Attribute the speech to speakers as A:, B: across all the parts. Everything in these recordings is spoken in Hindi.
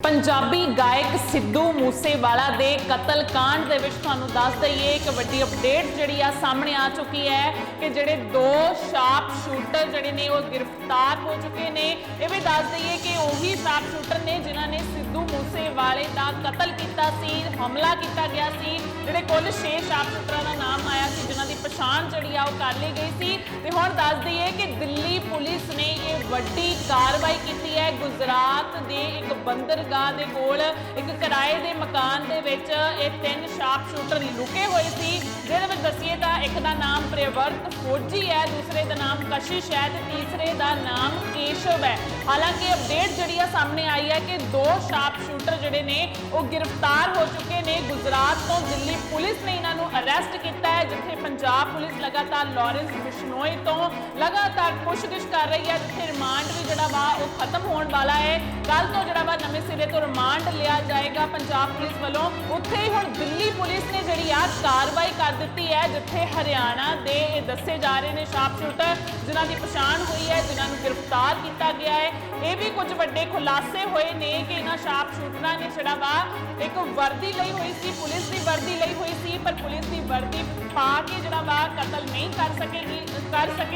A: पंजाबी गायक सिद्धू मूसेवाला दे कतल कांड दे विच तुहानूं दस दईए एक वड्डी अपडेट जिहड़ी आ सामने आ चुकी है कि जिहड़े दो शार्प शूटर जिहड़े ने वो गिरफ्तार हो चुके ने। ये भी दस दईए कि उही शार्प शूटर ने जिन्हां ने सिद्धू मूसेवाले दा कतल कीता सी, हमला कीता गया सी। जिहड़े कुल 6 शार्प शूटरां दा नाम आया सी जिन्हां दी पछाण जिहड़ी आ वो कर ली गई सी। ते हुण दस दईए कि दिल्ली पुलिस ने ये वड्डी कार्रवाई कीती है। गुजरात दे एक बंदरगाह दे कोल एक किराए दे मकान दे विच ये 3 शार्प शूटर लुके हुए सी। जिहदे विच दसीए तां एक दा नाम प्रियवर्त फौजी है, दूसरे दा नाम कशिश है ते तीसरे दा नाम केशव है। हालांकि अपडेट जिहड़ी सामने आई है कि 2 शार्प शूटर जिहड़े ने वो गिरफ्तार हो चुके ने। गुजरात तो दिल्ली पुलिस ने इन्हां नूं अरेस्ट किया है, जिथे पंजाब पुलिस लगातार लॉरेंस बिश्नोई तो लगातार पुछगिछ कर रही है, जिथे रिमांड भी जिहड़ा वा वो खत्म होने वाला है। कल तो जिहड़ा वा नवें सिरे तो रिमांड लिया जाएगा पंजाब पुलिस वालों। उत्थे ही हुण दिल्ली पुलिस ने जिहड़ी आ कार्रवाई कर दी है, जिथे हरियाणा दे दसे जा रहे हैं शार्प शूटर जिन्हां दी पछाण हुई है, जिन्हां नूं गिरफ्तार किया गया है। ये भी कुछ वड्डे खुलासे होए ने कि इन्हां शार्प शूटरां ने जिहड़ा वा एक वर्दी लई हुई सी, पुलिस की वर्दी लई हुई सी, पर पुलिस की वर्दी पा के जिहड़ा वा कतल नहीं कर सके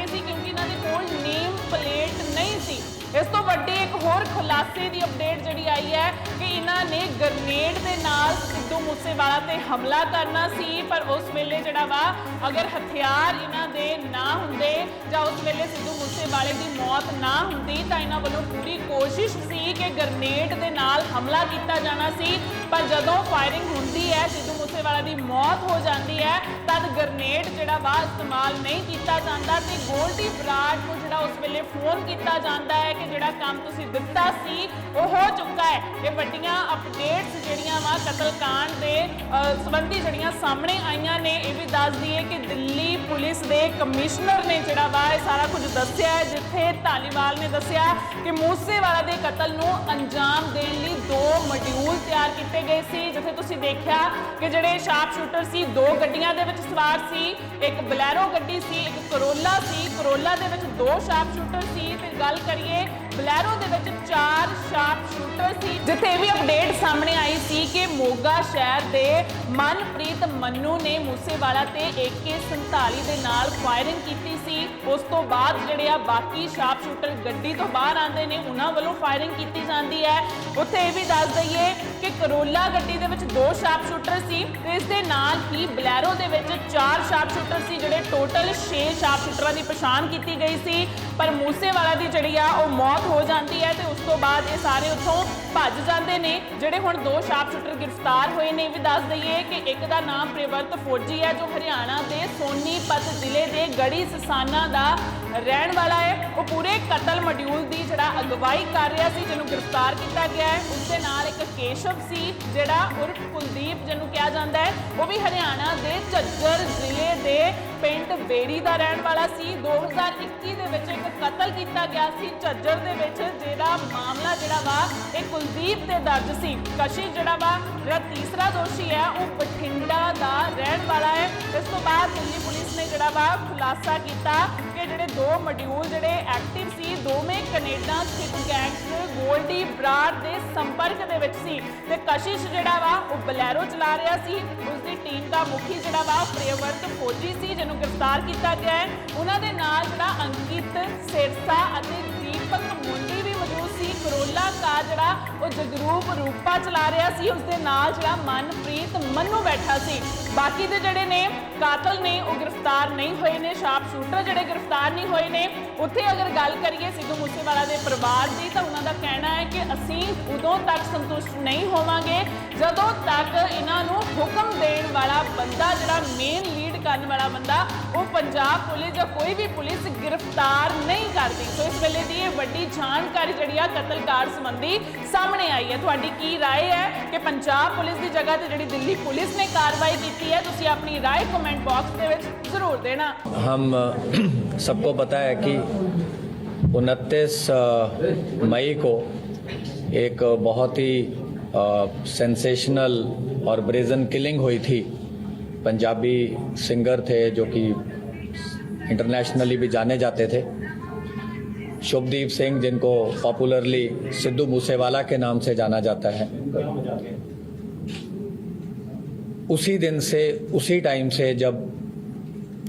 A: सी क्योंकि इन्हां दे कोल नेम प्लेट नहीं सी। इस तो वड्डे एक होर खुलासे की अपडेट जिहड़ी आई है कि इन्हां ने ग्रनेड दे नाल सिद्धू मूसेवाला ते हमला करना सी, पर उस वेले जिहड़ा वा अगर हथियार इन्हां दे ना हुंदे जां उस वेले सिद्धू मूसेवाले की मौत ना हुंदी तां इन्हां वल्लों पूरी कोशिश सी कि ग्रनेड दे नाल हमला किया जाना सी। पर जदों फायरिंग हुंदी है, सिद्धू मूसेवाला की मौत हो जाती है, तद ग्रनेड जिहड़ा वा इस्तेमाल नहीं किया जाता ते गोल्डी बराड़ को जिहड़ा उस वेले फोन किया जाता है कि जिहड़ा काम तुसीं दित्ता सी वो हो चुका है। ये वड्डियां अपडेट्स जिहड़ियां वा कतलकांड दे संबंधी जिहड़ियां सामने आईयां ने। ये भी दस दईए कि दिल्ली पुलिस दे कमिश्नर ने जिहड़ा वा ये सारा कुछ दस्सिया है, जिथे धालीवाल ने दस्सिया कि मूसेवाला दे कतल नूं अंजाम देण लई 2 मॉड्यूल तैयार कीते गए सी। जिथे तुसीं देखिया कि जिहड़े शार्प शूटर सी 2 गड्डियां दे विच सवार सी, एक बलैरो गड्डी सी, एक करोला सी। करोला दे विच 2 शार्प शूटर सी ते गल करिए बलैरो दे विच 4 शार्प शूटर सी। जिथे भी अपडेट सामने आई सी कि मोगा शहर दे मनप्रीत मन्नू ने मूसेवाला ते AK-47 दे नाल फायरिंग कीती सी। उस तो बाद जिहड़े आ बाकी शार्प शूटर गड्डी तो बाहर आंदे ने, उन्हां वल्लों फायरिंग कीती जांदी है। उत्थे ये भी दस दईए कि करोला गड्डी दे विच 2 शार्प शूटर सी ते इस दे नाल ही बलैरो दे विच 4 शार्प शूटर सी, जिहड़े टोटल 6 शार्प शूटरां दी पछाण कीती गई सी। पर मूसेवाला दी जिहड़ी आ वो मौत हो जाती है तो उस तो बाद ये सारे उत्थों भज जाते हैं। जिहड़े हुण 2 शार्प शूटर गिरफ्तार हुए ने, भी दस दईए कि एक दा नाम प्रियवर्त फौजी है, जो हरियाणा के सोनीपत जिले के गढ़ी ससाना का रहन वाला है। वो पूरे कतल मॉड्यूल की जिहड़ा अगवाई कर रहा सी, जिन्होंने गिरफ्तार किया गया है। उसके नाल एक केशव सी जिहड़ा उर्फ कुलदीप जिन्हों कहा जाता है, वो भी हरियाणा के झज्जर जिले के पिंड बेड़ी का रहन वाला सी। 2021 दे विच एक कतल किया गया सी झज्जर दे विच, जिहड़ा मामला जिहड़ा वा एक कुलदीप दे दर्ज सी। कशिश जिहड़ा वा जिहड़ा तीसरा दोषी है वो बठिंडा का रहन वाला है। इस तो बाद दिल्ली पुलिस ने जिहड़ा वा खुलासा किया कि जिहड़े 2 मॉड्यूल जिहड़े एक्टिव सी, दोवें कनेडा स्थित गैंगस्टर गोल्डी बराड़ के संपर्क दे विच सी ते कशिश जिहड़ा वा वो बलैरो चला रहा सी। उसकी टीम का मुखी जिहड़ा वा प्रियवर्त फौजी सी, जिन्हों गिरफ्तार किया गया है। उन्हां दे नाल जिहड़ा अंकित सिरसा अते दीपक मुंडी भी मौजूद सी। करोला का जिहड़ा वो जगरूप रूपा चला रहा सी, उसके नाल जिहड़ा मनप्रीत मन्नू बैठा सी। बाकी दे जिहड़े ने कातल ने वो गिरफ्तार नहीं हुए ने, शार्प शूटर जिहड़े गिरफ्तार नहीं हुए ने। उत्थे अगर गल करिए सिद्धू मूसेवाला दे परिवार की, तो उन्हों का कहना है कि असीं उदों तक संतुष्ट नहीं होवांगे जदों तक इन्हां नूं हुक्म देण वाला बंदा जिहड़ा मेन लीड करने वाला बंदा वो पंजाब पुलिस या कोई भी पुलिस गिरफ्तार नहीं करती। तो इस वेले दी वड्डी जानकारी जिहड़ी आ कतलकांड संबंधी सामने आई है। तुहाडी की राय है कि पंजाब पुलिस की जगह ते जिहड़ी दिल्ली पुलिस ने कार्रवाई की है? तुसीं अपनी राय कमेंट बॉक्स दे विच जरूर देना।
B: हम सबको पता है कि 29 मई को एक बहुत ही सेंसेशनल और ब्रेजन किलिंग हुई थी। पंजाबी सिंगर थे जो कि इंटरनेशनली भी जाने जाते थे, शुभदीप सिंह, जिनको पॉपुलरली सिद्धू मूसेवाला के नाम से जाना जाता है, उसी दिन से, उसी टाइम से जब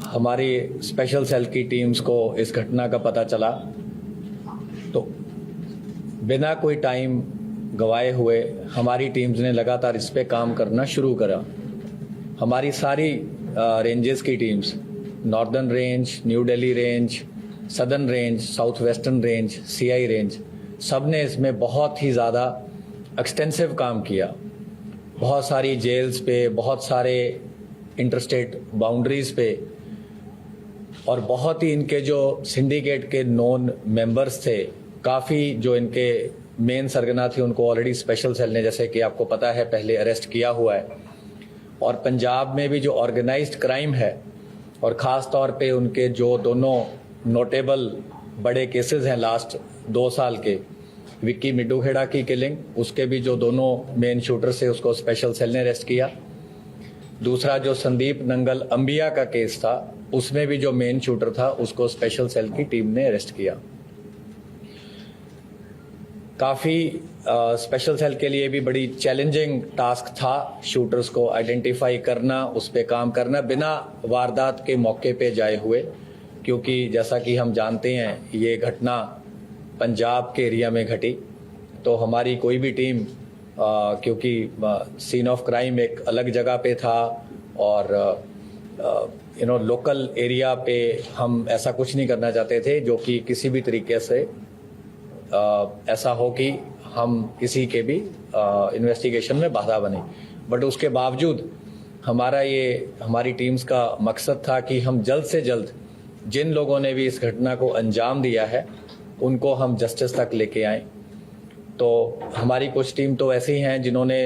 B: हमारी स्पेशल सेल की टीम्स को इस घटना का पता चला, तो बिना कोई टाइम गवाए हुए हमारी टीम्स ने लगातार इस पे काम करना शुरू करा। हमारी सारी रेंजेस की teams, northern range, new Delhi range, southern range, south western range, CI range, सब ने इसमें बहुत ही ज़्यादा एक्सटेंसिव काम किया। बहुत सारी जेल्स पे, बहुत सारे इंटरस्टेट बाउंड्रीज पे, और बहुत ही इनके जो सिंडिकेट के नॉन मेंबर्स थे, काफ़ी जो इनके मेन सरगना थे, उनको ऑलरेडी स्पेशल सेल ने, जैसे कि आपको पता है, पहले अरेस्ट किया हुआ है। और पंजाब में भी जो ऑर्गेनाइज्ड क्राइम है, और ख़ास तौर पे उनके जो दोनों नोटेबल बड़े केसेस हैं लास्ट 2 साल के, विक्की मिड्डूखेड़ा की किलिंग, उसके भी जो दोनों मेन शूटर्स थे उसको स्पेशल सेल ने अरेस्ट किया। दूसरा जो संदीप नंगल अंबिया का केस था, उसमें भी जो मेन शूटर था उसको स्पेशल सेल की टीम ने अरेस्ट किया। काफ़ी स्पेशल सेल के लिए भी बड़ी चैलेंजिंग टास्क था शूटर्स को आइडेंटिफाई करना, उस पर काम करना बिना वारदात के मौके पे जाए हुए, क्योंकि जैसा कि हम जानते हैं ये घटना पंजाब के एरिया में घटी। तो हमारी कोई भी टीम, क्योंकि सीन ऑफ क्राइम एक अलग जगह पे था और लोकल एरिया पे हम ऐसा कुछ नहीं करना चाहते थे जो कि किसी भी तरीके से ऐसा हो कि हम किसी के भी इन्वेस्टिगेशन में बाधा बने। बट उसके बावजूद हमारी टीम्स का मकसद था कि हम जल्द से जल्द जिन लोगों ने भी इस घटना को अंजाम दिया है उनको हम जस्टिस तक लेके आएं। तो हमारी कुछ टीम तो ऐसी हैं जिन्होंने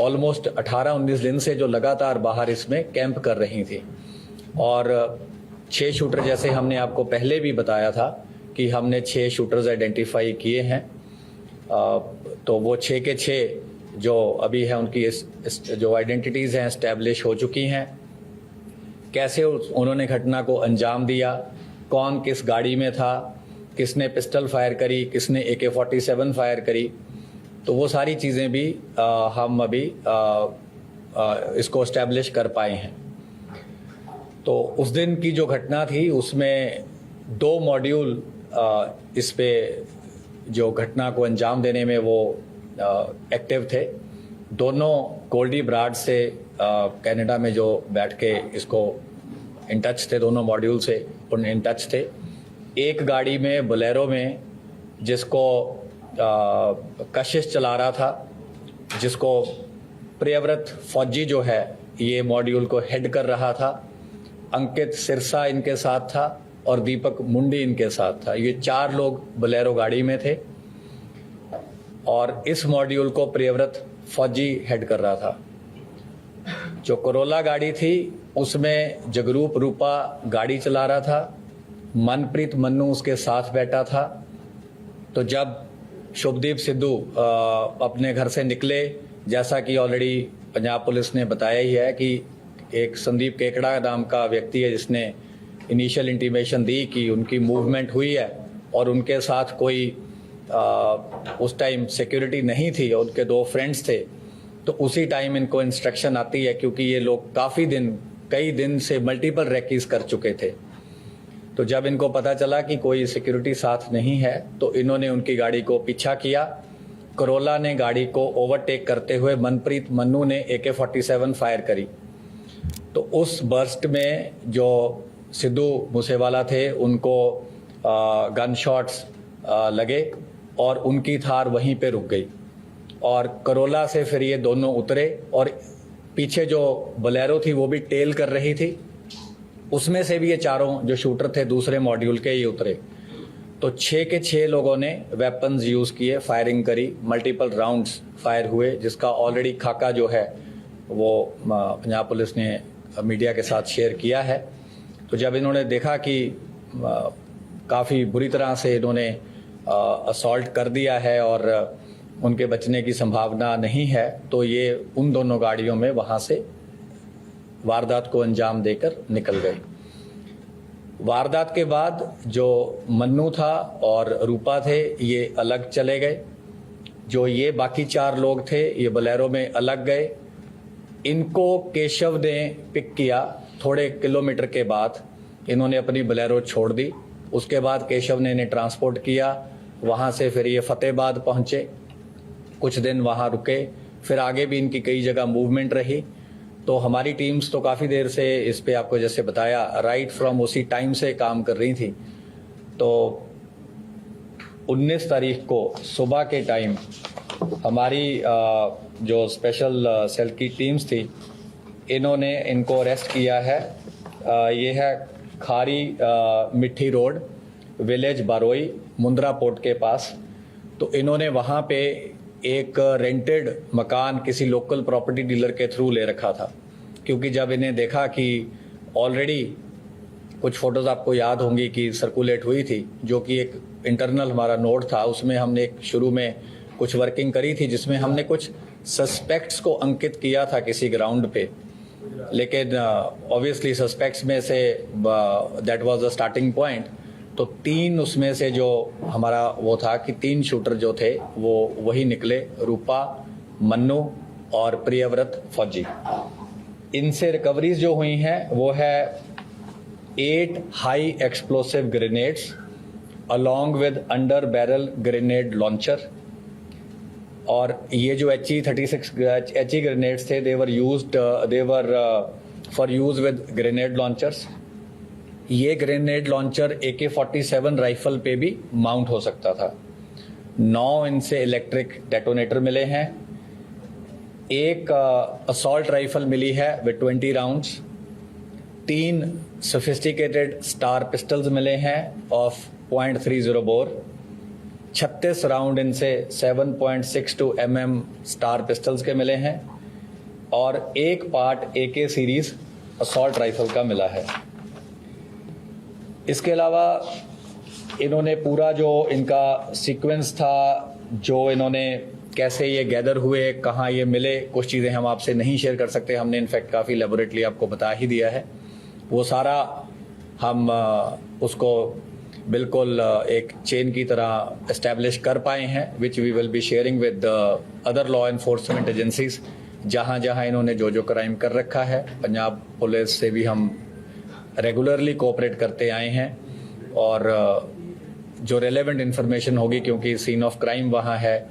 B: ऑलमोस्ट 18-19 दिन से जो लगातार बाहर इसमें कैंप कर रही थी, और 6 शूटर, जैसे हमने आपको पहले भी बताया था कि हमने 6 शूटर्स आइडेंटिफाई किए हैं। तो वो 6 के 6 जो अभी है उनकी जो आइडेंटिटीज़ हैं एस्टैब्लिश हो चुकी हैं। कैसे उन्होंने घटना को अंजाम दिया, कौन किस गाड़ी में था, किसने पिस्टल फायर करी, किसने AK-47 फायर करी, तो वो सारी चीज़ें भी हम अभी इसको एस्टैब्लिश कर पाए हैं। तो उस दिन की जो घटना थी उसमें 2 मॉड्यूल इस पे जो घटना को अंजाम देने में वो एक्टिव थे। दोनों गोल्डी ब्राड से कनाडा में जो बैठ के इसको इन टच थे, दोनों मॉड्यूल से इन टच थे। एक गाड़ी में बोलेरो में जिसको कशिश चला रहा था, जिसको प्रियव्रत फौजी जो है ये मॉड्यूल को हेड कर रहा था, अंकित सिरसा इनके साथ था और दीपक मुंडी इनके साथ था। ये 4 लोग बोलेरो गाड़ी में थे और इस मॉड्यूल को प्रियव्रत फौजी हेड कर रहा था। जो कोरोला गाड़ी थी उसमें जगरूप रूपा गाड़ी चला रहा था, मनप्रीत मन्नू उसके साथ बैठा था। तो जब शुभदीप सिद्धू अपने घर से निकले, जैसा कि ऑलरेडी पंजाब पुलिस ने बताया ही है कि एक संदीप केकड़ा नाम का व्यक्ति है जिसने इनिशियल इंटीमेशन दी कि उनकी मूवमेंट हुई है और उनके साथ कोई उस टाइम सिक्योरिटी नहीं थी और उनके 2 फ्रेंड्स थे। तो उसी टाइम इनको इंस्ट्रक्शन आती है, क्योंकि ये लोग कई दिन से मल्टीपल रेकीज कर चुके थे। तो जब इनको पता चला कि कोई सिक्योरिटी साथ नहीं है तो इन्होंने उनकी गाड़ी को पीछा किया। कोरोला ने गाड़ी को ओवरटेक करते हुए मनप्रीत मन्नू ने AK-47 फायर करी। तो उस बर्स्ट में जो सिद्धू मूसेवाला थे उनको गन शॉट्स लगे और उनकी थार वहीं पे रुक गई और कोरोला से फिर ये दोनों उतरे और पीछे जो बोलेरो थी वो भी टेल कर रही थी, उसमें से भी ये 4 जो शूटर थे दूसरे मॉड्यूल के ये उतरे। तो 6 के 6 लोगों ने वेपन्स यूज़ किए, फायरिंग करी, मल्टीपल राउंड्स फायर हुए, जिसका ऑलरेडी खाका जो है वो पंजाब पुलिस ने मीडिया के साथ शेयर किया है। तो जब इन्होंने देखा कि काफ़ी बुरी तरह से इन्होंने असॉल्ट कर दिया है और उनके बचने की संभावना नहीं है, तो ये उन दोनों गाड़ियों में वहाँ से वारदात को अंजाम देकर निकल गए। वारदात के बाद जो मन्नू था और रूपा थे ये अलग चले गए। जो ये बाकी 4 लोग थे ये बोलेरो में अलग गए। इनको केशव ने पिक किया। थोड़े किलोमीटर के बाद इन्होंने अपनी बोलेरो छोड़ दी। उसके बाद केशव ने इन्हें ट्रांसपोर्ट किया। वहाँ से फिर ये फतेहाबाद पहुँचे, कुछ दिन वहाँ रुके, फिर आगे भी इनकी कई जगह मूवमेंट रही। तो हमारी टीम्स तो काफ़ी देर से इस पे आपको जैसे बताया राइट फ्रॉम उसी टाइम से काम कर रही थी। तो 19 तारीख को सुबह के टाइम हमारी जो स्पेशल सेल की टीम्स थी इन्होंने इनको अरेस्ट किया है। ये है खारी मिट्टी रोड, विलेज बारोई, मुंद्रा पोर्ट के पास। तो इन्होंने वहाँ पे एक रेंटेड मकान किसी लोकल प्रॉपर्टी डीलर के थ्रू ले रखा था, क्योंकि जब इन्हें देखा कि ऑलरेडी कुछ फोटोज आपको याद होंगी कि सर्कुलेट हुई थी, जो कि एक इंटरनल हमारा नोट था, उसमें हमने एक शुरू में कुछ वर्किंग करी थी जिसमें हमने कुछ सस्पेक्ट्स को अंकित किया था किसी ग्राउंड पे। लेकिन ऑब्वियसली सस्पेक्ट्स में say that was the starting point. तो 3 उसमें से जो हमारा वो था कि 3 शूटर जो थे वो वही निकले, रूपा, मन्नू और प्रियव्रत फौजी। इनसे रिकवरीज जो हुई हैं वो है 8 high explosive grenades along with under barrel grenade launcher. और ये जो HE-36 ग्रेनेड्स थे they were for use with grenade launchers. ये ग्रेनेड लॉन्चर AK-47 राइफल पे भी माउंट हो सकता था। 9 इनसे इलेक्ट्रिक डेटोनेटर मिले हैं। एक असॉल्ट राइफल मिली है with 20 rounds. 3 sophisticated star pistols मिले हैं ऑफ .30 बोर। 36 राउंड इनसे 7.62 mm स्टार पिस्टल्स के मिले हैं और एक part AK series assault rifle का मिला है। इसके अलावा इन्होंने पूरा जो इनका सीक्वेंस था, जो इन्होंने कैसे ये गैदर हुए, कहाँ ये मिले, कुछ चीज़ें हम आपसे नहीं शेयर कर सकते। हमने इनफैक्ट काफ़ी लेबोरेटली आपको बता ही दिया है। वो सारा हम उसको बिल्कुल एक चेन की तरह एस्टैब्लिश कर पाए हैं, which we will be sharing with other law enforcement agencies जहाँ जहाँ इन्होंने जो जो क्राइम कर रखा है। पंजाब पुलिस से भी हम रेगुलरली कोऑपरेट करते आए हैं और जो रेलेवेंट इन्फॉर्मेशन होगी, क्योंकि सीन ऑफ क्राइम वहाँ है,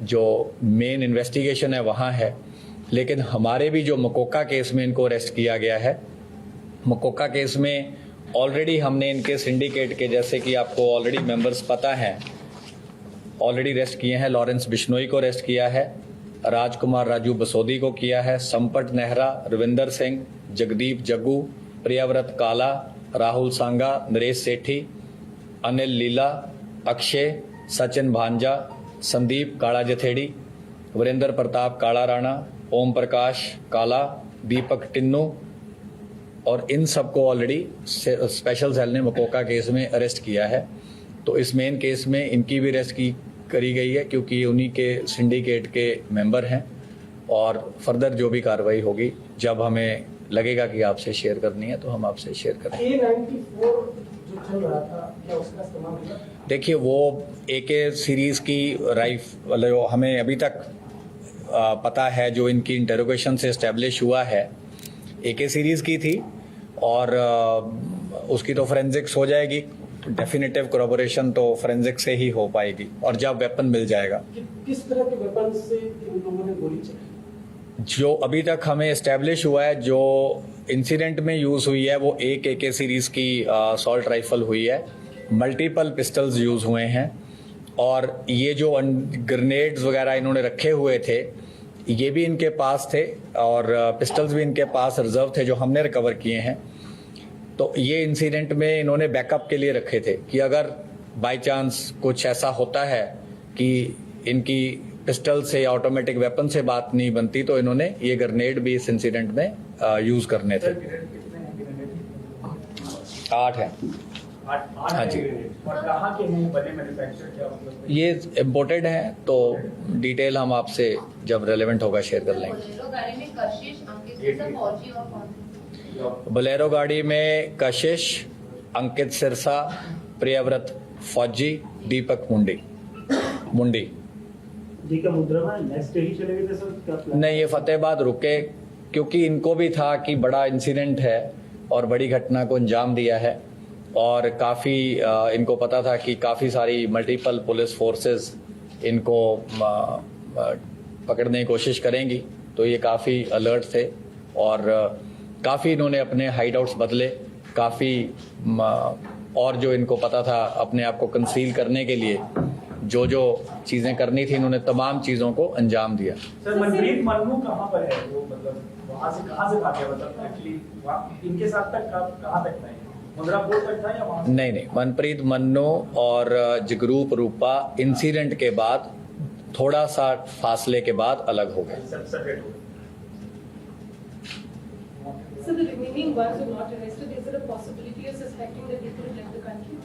B: जो मेन इन्वेस्टिगेशन है वहाँ है। लेकिन हमारे भी जो मकोका केस में इनको अरेस्ट किया गया है, मकोका केस में ऑलरेडी हमने इनके सिंडिकेट के, जैसे कि आपको ऑलरेडी मेंबर्स पता हैं, ऑलरेडी अरेस्ट किए हैं। लॉरेंस बिश्नोई को अरेस्ट किया है, राजकुमार राजू बसोदी को किया है, संपट नेहरा, रविंदर सिंह, जगदीप जग्गू, प्रियव्रत काला, राहुल सांगा, नरेश सेठी, अनिल लीला, अक्षय, सचिन भांजा, संदीप काला जथेड़ी, वीरेंद्र प्रताप काला राणा, ओम प्रकाश काला, दीपक टिन्नू, और इन सबको ऑलरेडी स्पेशल सेल ने मकोका केस में अरेस्ट किया है। तो इस मेन केस में इनकी भी अरेस्ट करी गई है, क्योंकि उन्हीं के सिंडिकेट के मेंबर हैं। और फर्दर जो भी कार्रवाई होगी, जब हमें लगेगा कि आपसे शेयर करनी है तो हम आपसे शेयर करेंगे।
C: जो चल रहा था क्या उसका इस्तेमाल हुआ?
B: देखिए, वो AK सीरीज की राइफल हमें अभी तक पता है, जो इनकी इंटेरोगेशन से इस्टेब्लिश हुआ है, AK सीरीज की थी। और उसकी तो फोरेंसिक्स हो जाएगी, डेफिनेटिव कोरैबोरेशन तो फोरेंसिक से ही हो पाएगी, और जब वेपन मिल जाएगा।
C: किस तरह के वेपन से इन लोगों ने गोली चलाई?
B: जो अभी तक हमें एस्टेब्लिश हुआ है, जो इंसिडेंट में यूज हुई है, वो एक AK सीरीज की असॉल्ट राइफल हुई है। मल्टीपल पिस्टल्स यूज हुए हैं, और ये जो ग्रेनेड्स वगैरह इन्होंने रखे हुए थे, ये भी इनके पास थे, और पिस्टल्स भी इनके पास रिजर्व थे जो हमने रिकवर किए हैं। तो ये इंसिडेंट में इन्होंने बैकअप के लिए रखे थे कि अगर बाय चांस कुछ ऐसा होता है कि इनकी पिस्टल से या ऑटोमेटिक वेपन से बात नहीं बनती, तो इन्होंने ये ग्रेनेड भी इस इंसिडेंट में यूज करने थे। 8 हैं। हाँ जी।
C: और कहाँ के हैं बने मैन्युफैक्चर, क्या मतलब?
B: ये इम्पोर्टेड हैं, तो डिटेल हम आपसे जब रेलेवेंट होगा शेयर कर लेंगे। बोलेरो गाड़ी में कशिश, अंकित सिरसा, प्रियव्रत फौजी, दीपक मुंडी।
C: जी का मुद्रा में नेक्स्ट डे ही चले गए थे सर, क्या प्लान?
B: नहीं, ये फतेहाबाद रुके क्योंकि इनको भी था कि बड़ा इंसिडेंट है और बड़ी घटना को अंजाम दिया है, और काफ़ी इनको पता था कि काफ़ी सारी मल्टीपल पुलिस फोर्सेस इनको पकड़ने की कोशिश करेंगी, तो ये काफ़ी अलर्ट थे और काफ़ी इन्होंने अपने हाइड आउट्स बदले, काफ़ी और जो इनको पता था अपने आप को कंसील करने के लिए जो जो चीज़ें करनी थी, इन्होंने तमाम चीज़ों को अंजाम दिया।
D: सर मनप्रीत मन्नू कहाँ पर है? वो मतलब वहाँ से भागे, मतलब एक्चुअली इनके साथ तक कहाँ तक था? मुंद्रा पोर्ट तक था या वहाँ?
B: नहीं, मनप्रीत मन्नू और जगरूप रूपा इंसिडेंट के बाद थोड़ा सा फासले के बाद अलग हो गए।
D: सेपरेट हो गए।
E: So the remaining ones who are not arrested, is there a possibility of suspecting that they could have left the country?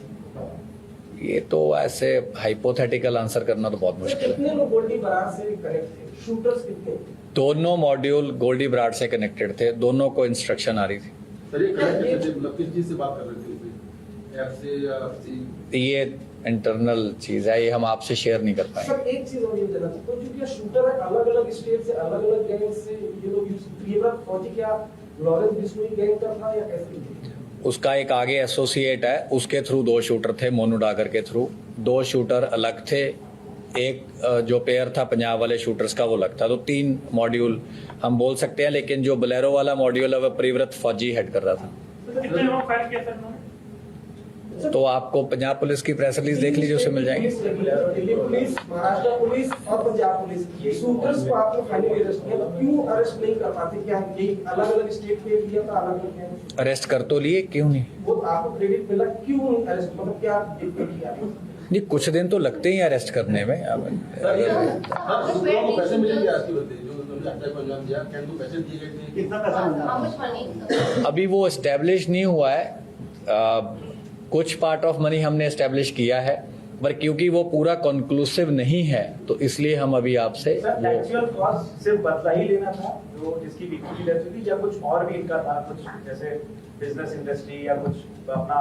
B: ये तो ऐसे हाइपोथेटिकल आंसर करना तो बहुत मुश्किल है।
C: कितने लोग गोल्डी बरार से कनेक्ट थे? शूटर्स कितने?
B: दोनों मॉड्यूल गोल्डी बराड़ से कनेक्टेड थे, दोनों को इंस्ट्रक्शन आ रही थी।
F: सर ये मतलब किस चीज से बात कर रहे थे? ऐप से या सी?
B: ये इंटरनल चीज है, ये हम आपसे शेयर नहीं कर पाएंगे।
C: सर एक चीज और ये जानना चाहता हूँ, क्योंकि शूटर है अलग अलग स्टेट से, अलग अलग गैंग से, ये लोग प्रियव्रत फौजी क्या लॉरेंस बिश्नोई गैंग का था या कैसे?
B: उसका एक आगे एसोसिएट है, उसके थ्रू 2 शूटर थे, मोनू डागर के थ्रू 2 शूटर अलग थे, एक जो पेयर था पंजाब वाले शूटर्स का वो अलग था, तो 3 मॉड्यूल हम बोल सकते हैं, लेकिन जो बोलेरो वाला मॉड्यूल है वो प्रियव्रत फौजी हेड कर रहा था।
D: कितने लोग फायर किए सर उन्होंने?
B: तो आपको पंजाब पुलिस की प्रेस रिलीज देख लीजिए, उससे मिल जाएंगे।
C: दिल्ली पुलिस, महाराष्ट्र पुलिस और पंजाब पुलिस शूटर्स को आपने फाइनली अरेस्ट किया, तो क्यों अरेस्ट नहीं कर पाते? क्या ये अलग अलग स्टेट पे लिया था, अलग अलग
B: अरेस्ट कर तो लिए, क्यों नहीं?
C: वो आपको क्रेडिट मिला, क्यों अरेस्ट, मतलब क्या दिक्कत किया?
B: नहीं, कुछ दिन तो लगते ही अरेस्ट करने में।
F: सर ये दूसरों को पैसे मिलेंगे आपकी बता जो उन्होंने हत्या को अंजाम दिया, क्या उनको पैसे दिए गए थे?
C: कितना पैसा मिला?
B: अभी वो एस्टेब्लिश नहीं हुआ है, कुछ पार्ट ऑफ मनी हमने एस्टेब्लिश किया है, पर क्योंकि वो पूरा कंक्लूसिव नहीं है तो इसलिए हम अभी आपसे
D: सर एक्चुअल कॉस्ट सिर्फ बदला ही लेना था जो जिसकी विक्टिम की डेथ हुई थी, या कुछ और भी इनका था, कुछ जैसे बिजनेस इंडस्ट्री या कुछ अपना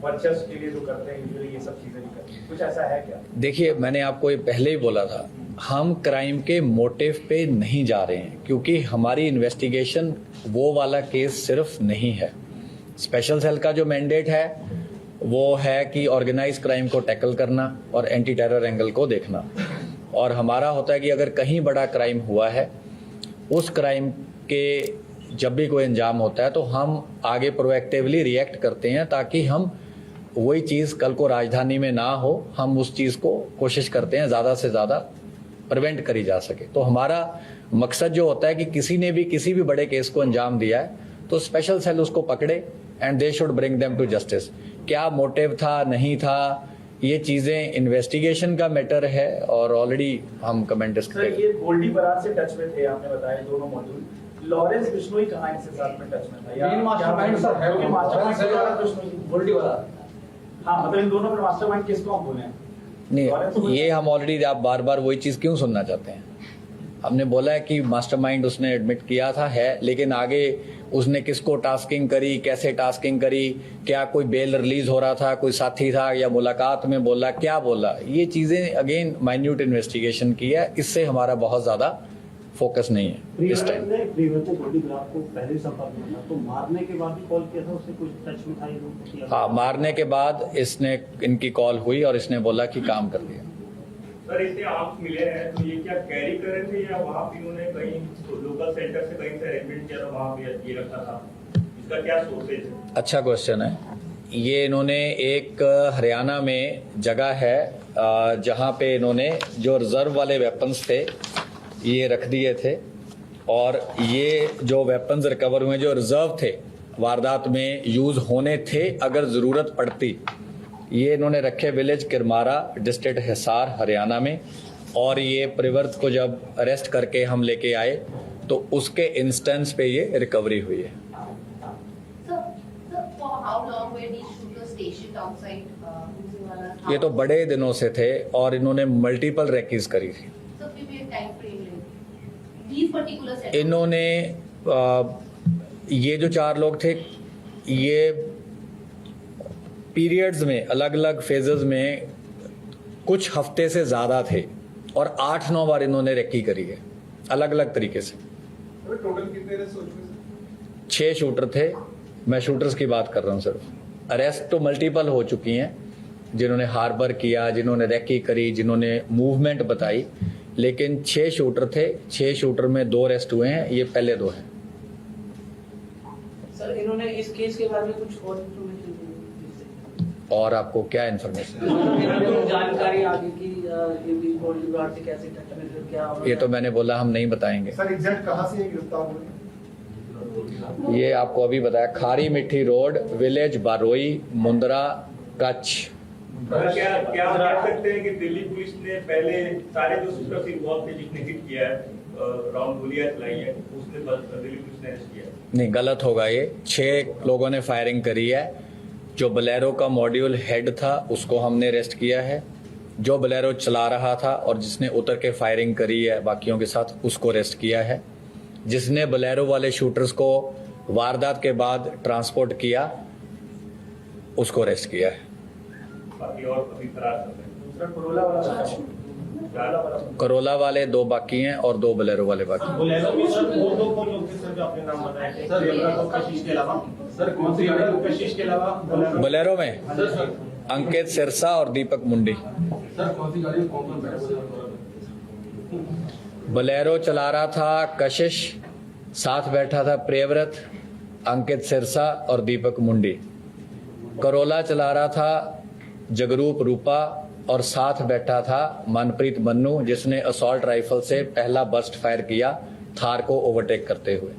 D: वर्चस्व के लिए जो करते हैं यूजुअली ये सब चीजें भी करते हैं, कुछ ऐसा है क्या?
B: देखिए, मैंने आपको ये पहले ही बोला था, हम क्राइम के मोटिव पे नहीं जा रहे हैं, क्योंकि हमारी इन्वेस्टिगेशन वो वाला केस सिर्फ नहीं है। स्पेशल सेल का जो मैंडेट है वो है कि ऑर्गेनाइज क्राइम को टैकल करना और एंटी टेरर एंगल को देखना, और हमारा होता है कि अगर कहीं बड़ा क्राइम हुआ है, उस क्राइम के जब भी कोई अंजाम होता है तो हम आगे प्रोएक्टिवली रिएक्ट करते हैं, ताकि हम वही चीज़ कल को राजधानी में ना हो, हम उस चीज़ को कोशिश करते हैं ज़्यादा से ज़्यादा प्रिवेंट करी जा सके। तो हमारा मकसद जो होता है कि किसी ने भी किसी भी बड़े केस को अंजाम दिया है तो स्पेशल सेल उसको पकड़े and they should bring them to justice. क्या मोटिव था, नहीं था, ये चीजें इन्वेस्टिगेशन का मैटर है और ऑलरेडी हम कमेंट
D: सर ये गोल्डी बरार से टच में थे, आपने बताया दोनों मॉड्यूल। लॉरेंस बिश्नोई कहाँ इनसे साथ में टच में था? या
C: मास्टरमाइंड सर है,
D: क्योंकि मास्टरमाइंड लॉरेंस बिश्नोई,
C: गोल्डी बरार।
D: हाँ मतलब इन दोनों में मास्टरमाइंड किसको हम बोले?
B: नहीं, ये हम ऑलरेडी, आप बार बार वही चीज क्यों सुनना चाहते हैं? हमने बोला है कि मास्टरमाइंड उसने एडमिट किया था है, लेकिन आगे उसने किसको टास्किंग करी, कैसे टास्किंग करी, क्या कोई बेल रिलीज हो रहा था, कोई साथी था या मुलाकात में बोला, क्या बोला, ये चीजें अगेन माइन्यूट इन्वेस्टिगेशन की है, इससे हमारा बहुत ज्यादा फोकस नहीं है इस टाइम।
G: प्रियव्रत ने गोल्डी बरार को पहले संपर्क में था, तो मारने के बाद भी कॉल किया था, उससे कुछ टच में था ये लोग?
B: हाँ, मारने के बाद इसने इनकी कॉल हुई और इसने बोला कि काम कर दिया।
H: सर इतने आर्म्स मिले हैं तो ये क्या कैरी कर रहे थे या वहाँ पे इन्होंने कहीं लोकल सेंटर से कहीं से अरेंजमेंट किया था, वहाँ पे ये रखा था, इसका क्या सोर्सेज है?
B: अच्छा क्वेश्चन है। ये इन्होंने एक हरियाणा में जगह है जहाँ पे इन्होंने जो रिजर्व वाले वेपन्स थे ये रख दिए थे, और ये जो वेपन्स रिकवर हुए जो रिजर्व थे, वारदात में यूज होने थे अगर जरूरत पड़ती, ये इन्होंने रखे विलेज किरमारा, डिस्ट्रिक्ट हिसार, हरियाणा में। और ये प्रियव्रत को जब अरेस्ट करके हम लेके आए तो उसके इंस्टेंस पे ये रिकवरी हुई है। ये तो बड़े दिनों से थे और इन्होंने मल्टीपल रेकीज करी थी। इन्होंने ये जो 4 लोग थे, ये पीरियड्स में, अलग अलग फेजेस में कुछ हफ्ते से ज़्यादा थे और 8-9 बार इन्होंने रेकी करी है अलग अलग तरीके से।
C: टोटल कितने अरेस्ट हो चुके सर?
B: 6 शूटर थे, मैं शूटर्स की बात कर रहा हूँ सिर्फ। अरेस्ट तो मल्टीपल हो चुकी हैं, जिन्होंने हार्बर किया, जिन्होंने रेकी करी, जिन्होंने मूवमेंट बताई, लेकिन 6 शूटर थे। 6 शूटर में 2 अरेस्ट हुए हैं, ये पहले 2 हैं।
I: सर इन्होंने इस केस के बारे में कुछ और इन्फॉर्मेशन
B: और आपको क्या इन्फॉर्मेशन?
I: जानकारी आगे की ये भी गोल्ड गार्ड से कैसे टच में फिर क्या होगा?
B: ये तो मैंने बोला हम नहीं बताएंगे।
C: सर एग्जैक्ट कहाँ से ये गिरफ्तार हुए?
B: ये आपको अभी बताया, खारी मिट्टी रोड, विलेज बारोई, मुंद्रा, कच्छ।
H: क्या क्या आप कह सकते हैं कि दिल्ली पुलिस ने पहले सारे जो शूटर्स इन्वॉल्व थे जिसने हिट किया है, राउंड गोलियां चलाई है, उसने दिल्ली पुलिस ने अरेस्ट किया?
B: नहीं, गलत होगा ये। 6 लोगों ने फायरिंग करी है। जो बोलेरो का मॉड्यूल हेड था उसको हमने अरेस्ट किया है। जो बोलेरो चला रहा था और जिसने उतर के फायरिंग करी है बाकियों के साथ, उसको अरेस्ट किया है। जिसने बोलेरो वाले शूटर्स को वारदात के बाद ट्रांसपोर्ट किया, उसको अरेस्ट किया है।
H: बाकी और अभी फरार कर रहे हैं।
D: दूसरा करोला वाला
B: करोला वाले 2 बाकी हैं और 2 बोलेरो वाले बाकी हैं।
D: बोलेरो में सर वो 2 कौन लोग थे सर जो आपने नाम बताया थे? सर ये तो कशिश के अलावा सर कौन सी गाड़ी? कशिश के अलावा
B: बोलेरो में अंकित सिरसा और दीपक मुंडी।
F: सर कौन सी गाड़ी में कौन बैठे हुए?
B: बोलेरो चला रहा था कशिश, साथ बैठा था प्रियव्रत, अंकित सिरसा और दीपक मुंडी। करोला चला रहा था जगरूप रूपा और साथ बैठा था मनप्रीत मन्नू, जिसने असॉल्ट राइफल से पहला बर्स्ट फायर किया थार को ओवरटेक करते हुए।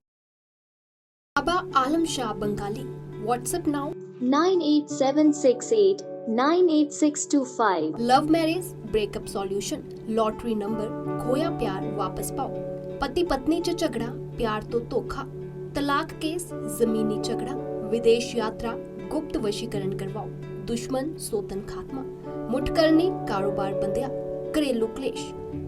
J: Baba Alam Shah Bengali, WhatsApp now
K: 98768 98625।
J: Love marriage breakup solution, lottery number, खोया प्यार वापस पाओ, पति पत्नी च झगड़ा, प्यार तो धोखा, तलाक केस, जमीनी झगड़ा, विदेश यात्रा, गुप्त वशीकरण करवाओ, दुश्मन सोतन खात्मा, मुठ करनी, कारोबार बंदिया, घरेलू क्लेश।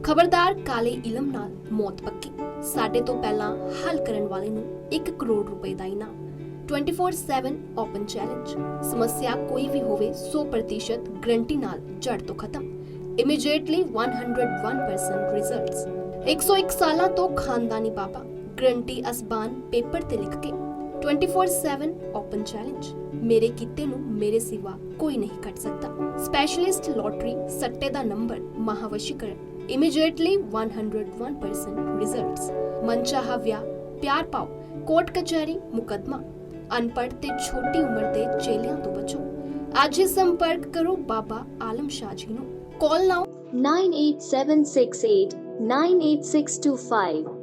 J: खबरदार काले इलम नाल मौत पक्की। साडे तो पहला हल करन वाले नूं 1 करोड़ रुपए दा इनाम। 24/7 ओपन चैलेंज। समस्या कोई भी होवे 100% गारंटी नाल जड़ तो खत्म। Immediately 101% results. 101 साल तो खानदानी बाबा, गारंटी असबान पेपर ते लिख के। 24/7 ओपन चैलेंज। मेरे किते नूं मेरे सिवा कोई नहीं कट सकता। स्पेशलिस्ट लॉटरी, सट्टे दा नंबर, महावशीकरण। Immediately 101% results. मनचाहा व्याह, प्यार पाओ, कोर्ट कचहरी, मुकदमा। अनपढ़ ते छोटी उम्र दे चेलियां तो बचो। आज ही संपर्क करो बाबा आलम शाह जी नूं। Call now
K: 98768 98625।